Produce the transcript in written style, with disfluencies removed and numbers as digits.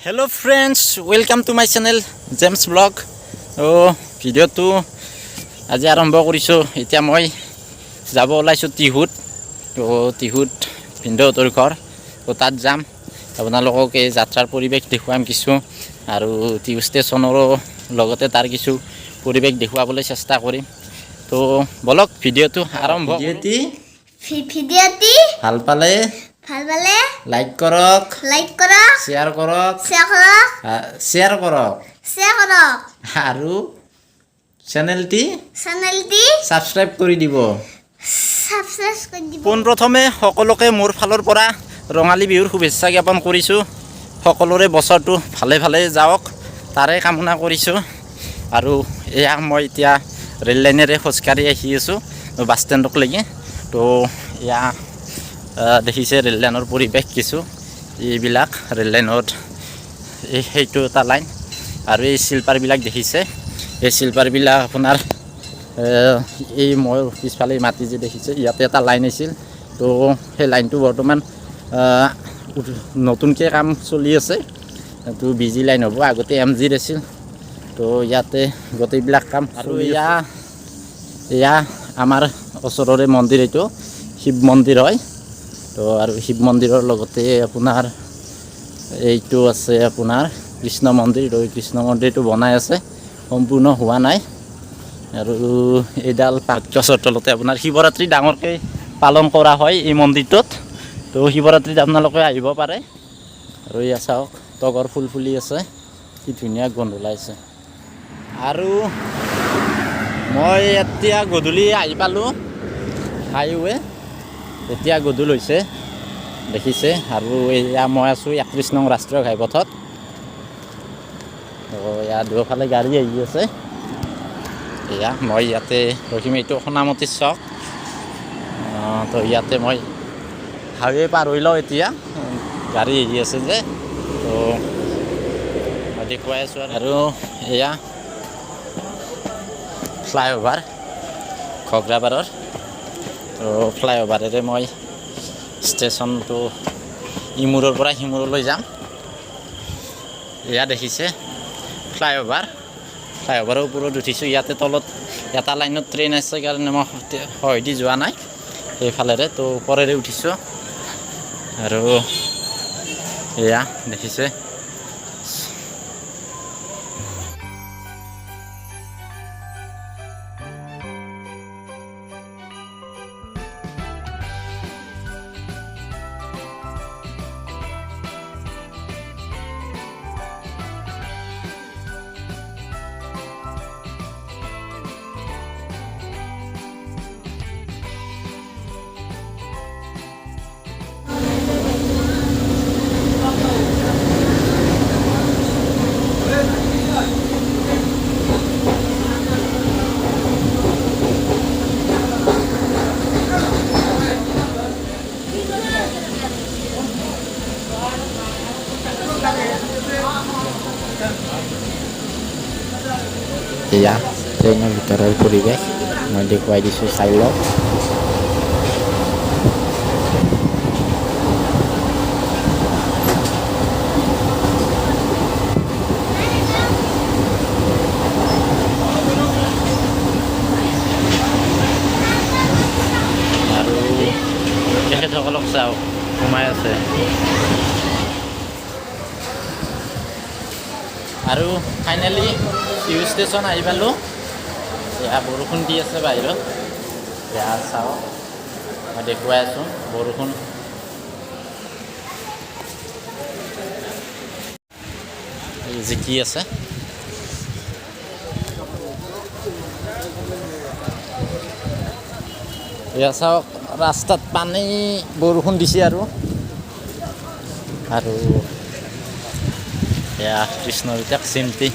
Hello friends, welcome to my channel James Vlog. Video তো আজি আৰম্ভ কৰিছো। এতিয়া মই যাব ওলাইছো তিহুত। তিহুত ভিন্দতৰ ঘৰ। তাত যাম। আপোনালোকক এই যাত্ৰাৰ পৰিৱেশ দেখুৱাম কিছু আৰু তিহু ষ্টেচনৰো লগতে তাৰ কিছু পৰিৱেশ দেখুৱাবলৈ চেষ্টা কৰিম। তো বলক ভিডিওটো আৰম্ভ। ভিডিওটি ভাল পালে লাইক কৰক, শ্বেয়াৰ কৰক, আৰু চেনেলটি সাবস্ক্ৰাইব কৰি দিব। পোনপ্ৰথমে সকলোকে মোৰ ফালৰ পৰা ৰঙালী বিহুৰ শুভেচ্ছা জ্ঞাপন কৰিছোঁ। সকলোৰে বছৰটো ভালে ভালে যাওক তাৰে কামনা কৰিছোঁ। আৰু এয়া মই এতিয়া ৰেল লাইনেৰে খোজকাঢ়ি আহি আছোঁ বাছ ষ্টেণ্ডলৈকে। তো এয়া দেখিছে ৰেল লাইনৰ পৰিৱেশ কিছু এইবিলাক ৰেল লাইনত সেইটো এটা লাইন আৰু এই শিল্পাৰবিলাক দেখিছে। এই শিল্পাৰবিলাক আপোনাৰ এই মই পিছফালে মাটি যে দেখিছে ইয়াতে এটা লাইন আছিল। তো সেই লাইনটো বৰ্তমান নতুনকৈ কাম চলি আছে। তো বিজি লাইন হ'ব, আগতে MGৰ আছিল। তো ইয়াতে গোটেইবিলাক কাম আৰু এয়া আমাৰ ওচৰৰে মন্দিৰ, এইটো শিৱ মন্দিৰ হয়। তো আৰু শিৱ মন্দিৰৰ লগতে আপোনাৰ এইটো আছে আপোনাৰ কৃষ্ণ মন্দিৰ। কৃষ্ণ মন্দিৰটো বনাই আছে, সম্পূৰ্ণ হোৱা নাই। আৰু এইডাল গছৰ তলতে আপোনাৰ শিৱৰাত্ৰি ডাঙৰকৈ পালন কৰা হয় এই মন্দিৰটোত। তো শিৱৰাত্ৰিত আপোনালোকে আহিব পাৰে। আৰু এয়া চাওক তগৰ ফুল ফুলি আছে, কি ধুনীয়া গোন্ধ ওলাইছে। আৰু মই এতিয়া গধূলি আহি পালোঁ হাইৱে। এতিয়া গধূল হৈছে দেখিছে। আৰু এয়া মই আছোঁ 31 নং ৰাষ্ট্ৰীয় ঘাইপথত। তো ইয়াৰ দুয়োফালে গাড়ী আহি আছে। এয়া মই ইয়াতে ৰখিম, এইটো সোণামতিৰ চক। তো ইয়াতে মই হাইৱে পাৰ হৈ লওঁ এতিয়া, গাড়ী আহি আছে যে। তো মই দেখুৱাই আছোঁ। আৰু এয়া ফ্লাইঅভাৰ ঘগ্ৰাপাৰৰ। তো ফ্লাইঅভাৰেৰে মই ষ্টেচনটো ইমূৰৰ পৰা সিমূৰলৈ যাম। এয়া দেখিছে ফ্লাইঅভাৰৰ ওপৰত উঠিছোঁ। ইয়াতে তলত এটা লাইনত ট্ৰেইন আছে কাৰণে মই সহজে যোৱা নাই সেইফালেৰে। তো ওপৰেৰে উঠিছোঁ। আৰু এয়া দেখিছে এয়া ট্ৰেইনৰ ভিতৰৰ পৰিৱেশ মই দেখুৱাই দিছোঁ, চাই লওক। আৰু তেখেতসকলক চাওক সোমাই আছে। আৰু ফাইনেলি টিহু ষ্টেচন আহি পালোঁ। এয়া বৰষুণ দি আছে বাহিৰত। এয়া চাওক মই দেখুৱাই আছোঁ বৰষুণ। জিকি আছে। এয়া চাওক ৰাস্তাত পানী, বৰষুণ দিছে। আৰু এয়া কৃষ্ণৰ চিমটি